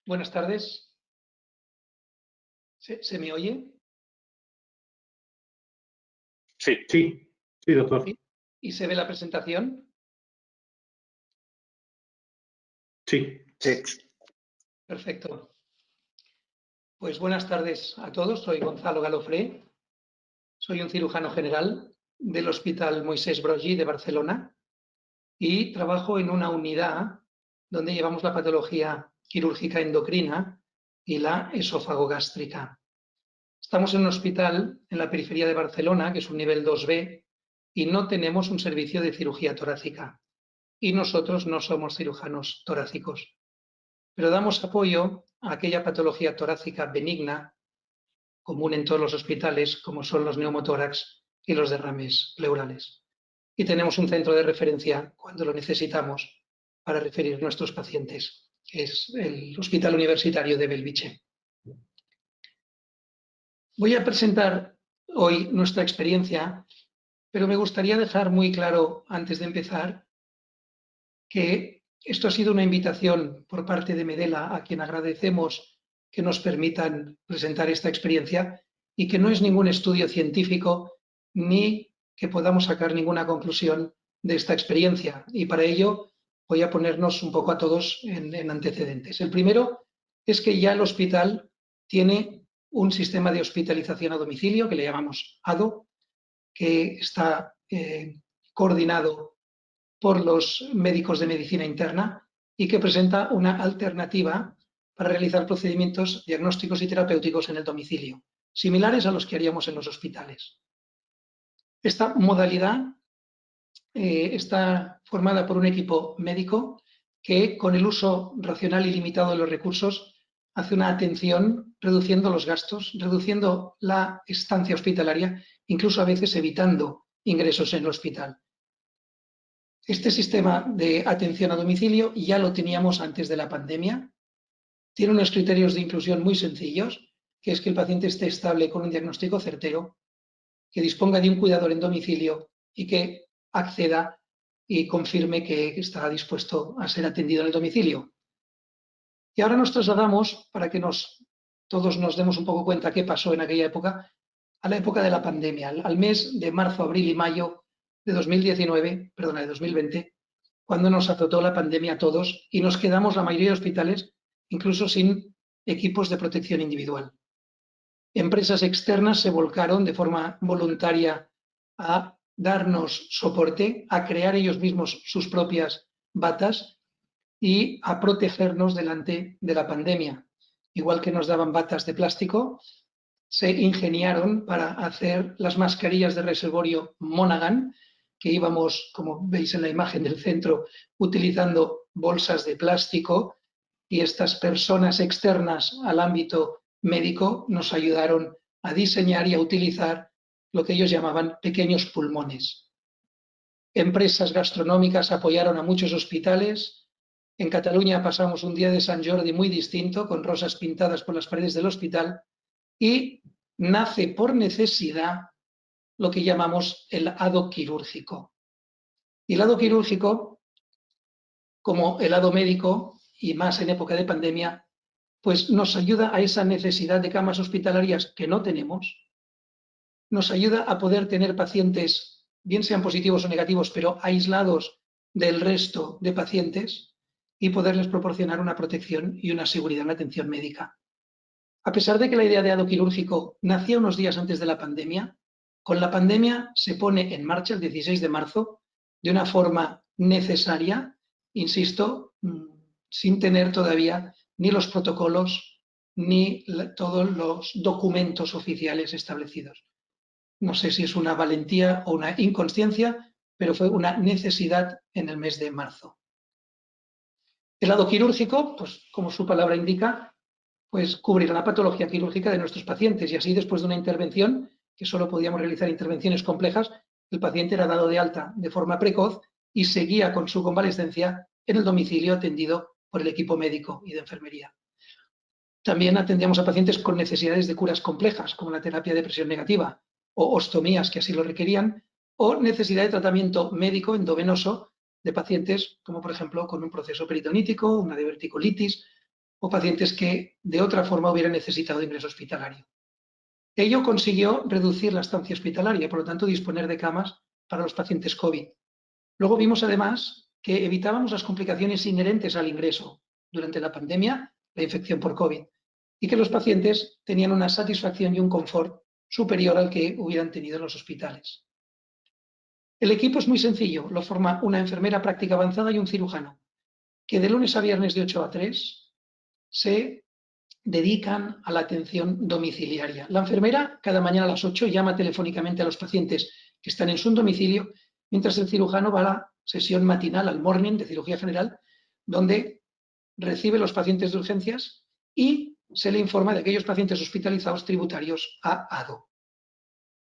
Buenas tardes. ¿Se me oye? Sí. Sí, doctor. ¿Y se ve la presentación? Sí. Perfecto. Pues buenas tardes a todos. Soy Gonzalo Galofré. Soy un cirujano general del Hospital Moisés Broggi de Barcelona y trabajo en una unidad donde llevamos la patología quirúrgica endocrina y la esofagogástrica. Estamos en un hospital en la periferia de Barcelona, que es un nivel 2B, y no tenemos un servicio de cirugía torácica. Y nosotros no somos cirujanos torácicos, pero damos apoyo a aquella patología torácica benigna, común en todos los hospitales, como son los neumotórax y los derrames pleurales. Y tenemos un centro de referencia cuando lo necesitamos para referir nuestros pacientes, que es el Hospital Universitario de Bellvitge. Voy a presentar hoy nuestra experiencia, pero me gustaría dejar muy claro antes de empezar que esto ha sido una invitación por parte de Medela, a quien agradecemos que nos permitan presentar esta experiencia y que no es ningún estudio científico ni que podamos sacar ninguna conclusión de esta experiencia. Y para ello voy a ponernos un poco a todos en antecedentes. El primero es que ya el hospital tiene un sistema de hospitalización a domicilio que le llamamos ADO, que está coordinado por los médicos de medicina interna y que presenta una alternativa para realizar procedimientos diagnósticos y terapéuticos en el domicilio, similares a los que haríamos en los hospitales. Esta modalidad está formada por un equipo médico que, con el uso racional y limitado de los recursos, hace una atención reduciendo los gastos, reduciendo la estancia hospitalaria, incluso a veces evitando ingresos en el hospital. Este sistema de atención a domicilio ya lo teníamos antes de la pandemia. Tiene unos criterios de inclusión muy sencillos, que es que el paciente esté estable con un diagnóstico certero, que disponga de un cuidador en domicilio y que acceda y confirme que está dispuesto a ser atendido en el domicilio. Y ahora nos trasladamos, para que todos nos demos un poco cuenta qué pasó en aquella época, a la época de la pandemia, al mes de marzo, abril y mayo de 2020, cuando nos azotó la pandemia a todos y nos quedamos la mayoría de hospitales incluso sin equipos de protección individual. Empresas externas se volcaron de forma voluntaria a darnos soporte, a crear ellos mismos sus propias batas y a protegernos delante de la pandemia. Igual que nos daban batas de plástico, se ingeniaron para hacer las mascarillas de reservorio Monaghan, que íbamos, como veis en la imagen del centro, utilizando bolsas de plástico, y estas personas externas al ámbito médico nos ayudaron a diseñar y a utilizar lo que ellos llamaban pequeños pulmones. Empresas gastronómicas apoyaron a muchos hospitales. En Cataluña pasamos un día de Sant Jordi muy distinto, con rosas pintadas por las paredes del hospital, y nace por necesidad lo que llamamos el ADO quirúrgico. Y el ADO quirúrgico, como el ADO médico, y más en época de pandemia, pues nos ayuda a esa necesidad de camas hospitalarias que no tenemos, nos ayuda a poder tener pacientes, bien sean positivos o negativos, pero aislados del resto de pacientes, y poderles proporcionar una protección y una seguridad en la atención médica. A pesar de que la idea de ADO quirúrgico nacía unos días antes de la pandemia, con la pandemia se pone en marcha el 16 de marzo de una forma necesaria, insisto, sin tener todavía ni los protocolos ni todos los documentos oficiales establecidos. No sé si es una valentía o una inconsciencia, pero fue una necesidad en el mes de marzo. El ADO quirúrgico, pues como su palabra indica, pues cubrir la patología quirúrgica de nuestros pacientes, y así, después de una intervención, que solo podíamos realizar intervenciones complejas, el paciente era dado de alta de forma precoz y seguía con su convalescencia en el domicilio atendido por el equipo médico y de enfermería. También atendíamos a pacientes con necesidades de curas complejas, como la terapia de presión negativa o ostomías que así lo requerían, o necesidad de tratamiento médico endovenoso de pacientes como por ejemplo con un proceso peritonítico, una diverticolitis o pacientes que de otra forma hubieran necesitado de ingreso hospitalario. Ello consiguió reducir la estancia hospitalaria y por lo tanto disponer de camas para los pacientes COVID. Luego vimos además que evitábamos las complicaciones inherentes al ingreso durante la pandemia, la infección por COVID, y que los pacientes tenían una satisfacción y un confort superior al que hubieran tenido en los hospitales. El equipo es muy sencillo, lo forma una enfermera práctica avanzada y un cirujano, que de lunes a viernes de 8 a 3 se dedican a la atención domiciliaria. La enfermera cada mañana a las 8 llama telefónicamente a los pacientes que están en su domicilio, mientras el cirujano va a la sesión matinal, al morning de cirugía general, donde recibe los pacientes de urgencias y se le informa de aquellos pacientes hospitalizados tributarios a ADO.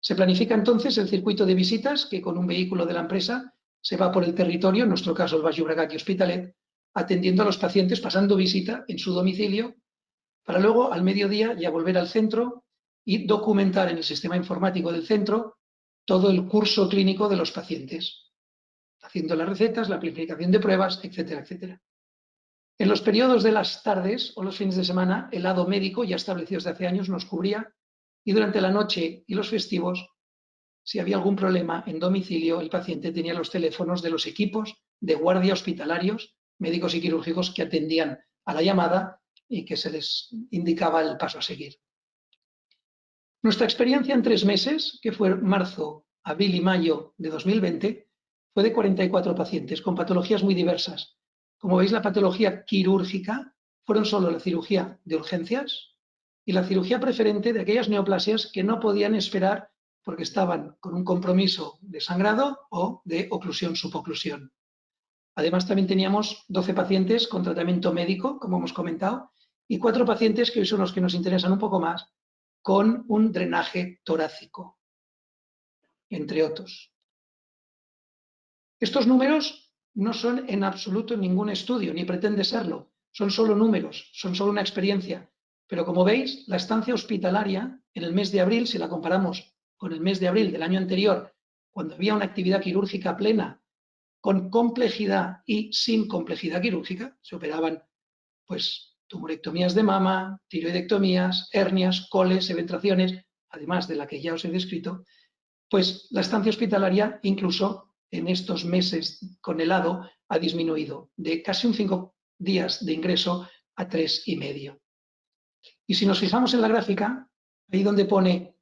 Se planifica entonces el circuito de visitas que con un vehículo de la empresa se va por el territorio, en nuestro caso el Baix Llobregat y Hospitalet, atendiendo a los pacientes, pasando visita en su domicilio, para luego al mediodía ya volver al centro y documentar en el sistema informático del centro todo el curso clínico de los pacientes, haciendo las recetas, la planificación de pruebas, etcétera, etcétera. En los periodos de las tardes o los fines de semana, el lado médico, ya establecido desde hace años, nos cubría y durante la noche y los festivos, si había algún problema en domicilio, el paciente tenía los teléfonos de los equipos de guardia hospitalarios, médicos y quirúrgicos que atendían a la llamada y que se les indicaba el paso a seguir. Nuestra experiencia en 3 meses, que fue marzo, abril y mayo de 2020, fue de 44 pacientes con patologías muy diversas. Como veis, la patología quirúrgica fueron solo la cirugía de urgencias y la cirugía preferente de aquellas neoplasias que no podían esperar porque estaban con un compromiso de sangrado o de oclusión-suboclusión. Además, también teníamos 12 pacientes con tratamiento médico, como hemos comentado, y 4 pacientes, que hoy son los que nos interesan un poco más, con un drenaje torácico, entre otros. Estos números no son en absoluto ningún estudio, ni pretende serlo. Son solo números, son solo una experiencia. Pero como veis, la estancia hospitalaria en el mes de abril, si la comparamos con el mes de abril del año anterior, cuando había una actividad quirúrgica plena, con complejidad y sin complejidad quirúrgica, se operaban pues tumorectomías de mama, tiroidectomías, hernias, coles, eventraciones, además de la que ya os he descrito, pues la estancia hospitalaria incluso en estos meses con el ADO ha disminuido de casi un 5 días de ingreso a 3,5. Y si nos fijamos en la gráfica, ahí donde pone,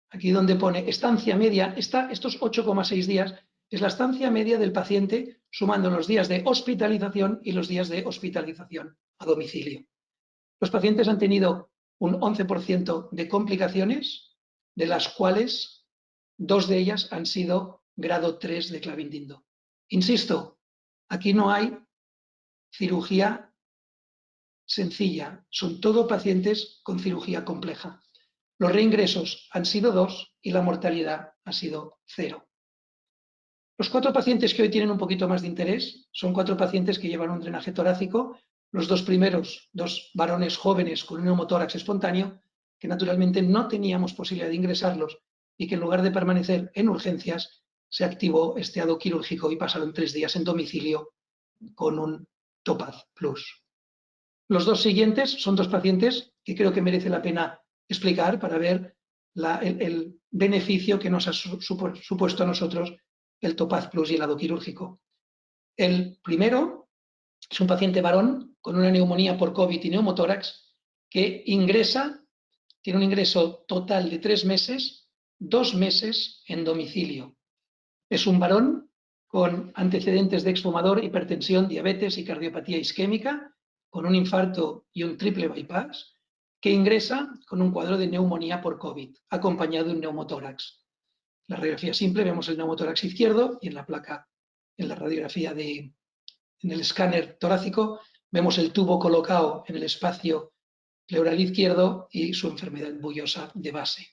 aquí donde pone estancia media, estos 8,6 días es la estancia media del paciente sumando los días de hospitalización y los días de hospitalización a domicilio. Los pacientes han tenido un 11% de complicaciones, de las cuales 2 de ellas han sido grado 3 de Clavin-Dindo. Insisto, aquí no hay cirugía sencilla, son todo pacientes con cirugía compleja. Los reingresos han sido 2 y la mortalidad ha sido 0. Los 4 pacientes que hoy tienen un poquito más de interés son 4 pacientes que llevan un drenaje torácico. Los 2 primeros, 2 varones jóvenes con un neumotórax espontáneo, que naturalmente no teníamos posibilidad de ingresarlos y que en lugar de permanecer en urgencias, se activó este ADO quirúrgico y pasaron 3 días en domicilio con un Topaz Plus. Los 2 siguientes son 2 pacientes que creo que merece la pena explicar para ver el beneficio que nos ha supuesto a nosotros el Topaz Plus y el ADO quirúrgico. El primero es un paciente varón con una neumonía por COVID y neumotórax que ingresa, tiene un ingreso total de 3 meses, 2 meses en domicilio. Es un varón con antecedentes de exfumador, hipertensión, diabetes y cardiopatía isquémica, con un infarto y un triple bypass, que ingresa con un cuadro de neumonía por COVID, acompañado de un neumotórax. En la radiografía simple vemos el neumotórax izquierdo y en la placa, en la radiografía en el escáner torácico, vemos el tubo colocado en el espacio pleural izquierdo y su enfermedad bullosa de base.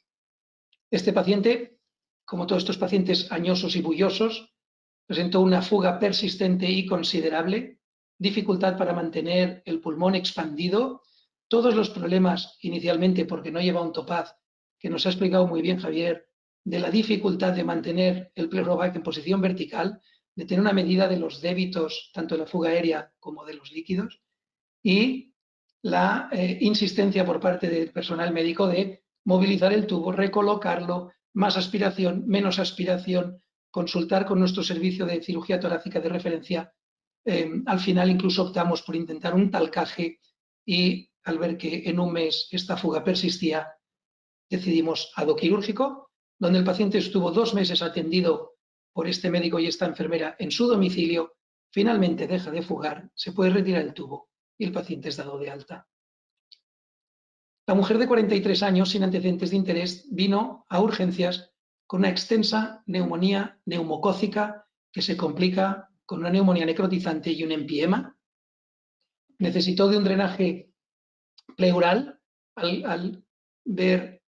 Este paciente, como todos estos pacientes añosos y bullosos, presentó una fuga persistente y considerable, dificultad para mantener el pulmón expandido, todos los problemas inicialmente porque no lleva un Topaz, que nos ha explicado muy bien Javier, de la dificultad de mantener el pleurobag en posición vertical, de tener una medida de los débitos tanto de la fuga aérea como de los líquidos, y la insistencia por parte del personal médico de movilizar el tubo, recolocarlo, más aspiración, menos aspiración, consultar con nuestro servicio de cirugía torácica de referencia. Al final incluso optamos por intentar un talcaje y al ver que en un mes esta fuga persistía, decidimos adoquirúrgico, donde el paciente estuvo 2 meses atendido por este médico y esta enfermera en su domicilio, finalmente deja de fugar, se puede retirar el tubo y el paciente es dado de alta. La mujer de 43 años sin antecedentes de interés vino a urgencias con una extensa neumonía neumocócica que se complica con una neumonía necrotizante y un empiema. Necesitó de un drenaje pleural al ver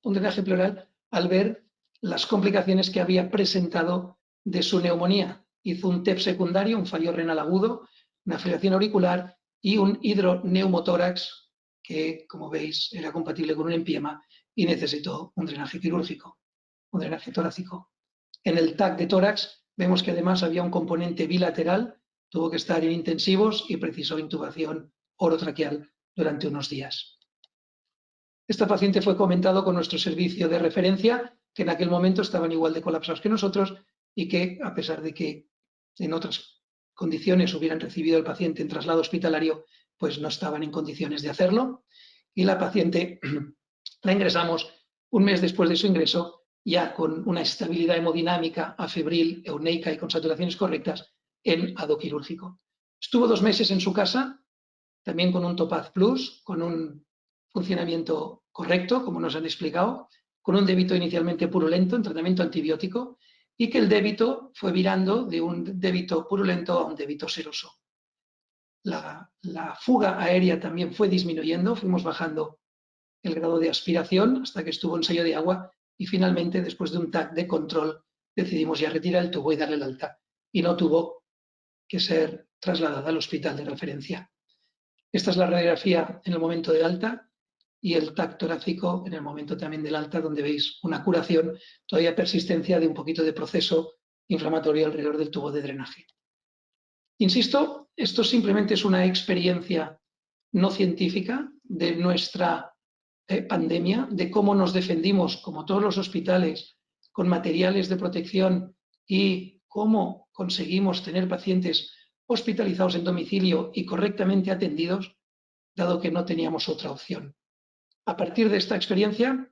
un drenaje pleural al ver las complicaciones que había presentado de su neumonía. Hizo un TEP secundario, un fallo renal agudo, una fibrilación auricular y un hidroneumotórax que, como veis, era compatible con un empiema y necesitó un drenaje quirúrgico, un drenaje torácico. En el TAC de tórax vemos que además había un componente bilateral, tuvo que estar en intensivos y precisó intubación orotraqueal durante unos días. Esta paciente fue comentado con nuestro servicio de referencia, que en aquel momento estaban igual de colapsados que nosotros y que, a pesar de que en otras condiciones hubieran recibido al paciente en traslado hospitalario, pues no estaban en condiciones de hacerlo. Y la paciente la ingresamos un mes después de su ingreso, ya con una estabilidad hemodinámica, afebril, euneica y con saturaciones correctas en adoquirúrgico. Estuvo 2 meses en su casa, también con un Topaz Plus, con un funcionamiento correcto, como nos han explicado, con un débito inicialmente purulento en tratamiento antibiótico y que el débito fue virando de un débito purulento a un débito seroso. La fuga aérea también fue disminuyendo, fuimos bajando el grado de aspiración hasta que estuvo en sello de agua y finalmente, después de un TAC de control, decidimos ya retirar el tubo y darle el alta y no tuvo que ser trasladada al hospital de referencia. Esta es la radiografía en el momento del alta y el TAC torácico en el momento también del alta, donde veis una curación, todavía persistencia de un poquito de proceso inflamatorio alrededor del tubo de drenaje. Insisto, esto simplemente es una experiencia no científica de nuestra pandemia, de cómo nos defendimos, como todos los hospitales, con materiales de protección y cómo conseguimos tener pacientes hospitalizados en domicilio y correctamente atendidos, dado que no teníamos otra opción. A partir de esta experiencia,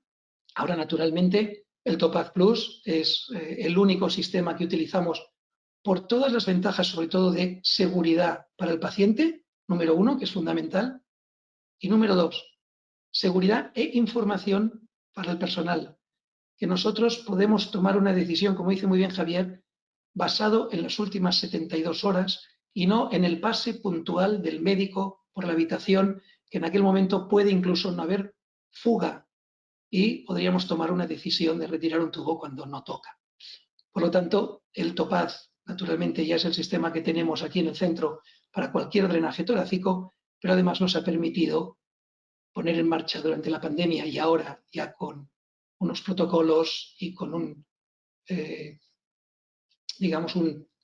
ahora naturalmente el Topaz Plus es el único sistema que utilizamos por todas las ventajas, sobre todo de seguridad para el paciente, número 1, que es fundamental, y número 2, seguridad e información para el personal, que nosotros podemos tomar una decisión, como dice muy bien Javier, basado en las últimas 72 horas y no en el pase puntual del médico por la habitación, que en aquel momento puede incluso no haber fuga y podríamos tomar una decisión de retirar un tubo cuando no toca. Por lo tanto, el Topaz, naturalmente, ya es el sistema que tenemos aquí en el centro para cualquier drenaje torácico, pero además nos ha permitido poner en marcha durante la pandemia y ahora ya con unos protocolos y con un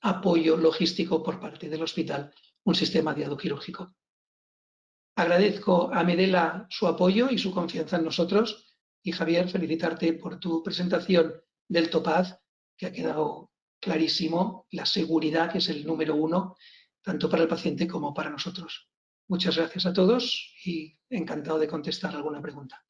apoyo logístico por parte del hospital, un sistema de adoquirúrgico. Agradezco a Medela su apoyo y su confianza en nosotros y Javier, felicitarte por tu presentación del Topaz, que ha quedado clarísimo, la seguridad que es el número 1, tanto para el paciente como para nosotros. Muchas gracias a todos y encantado de contestar alguna pregunta.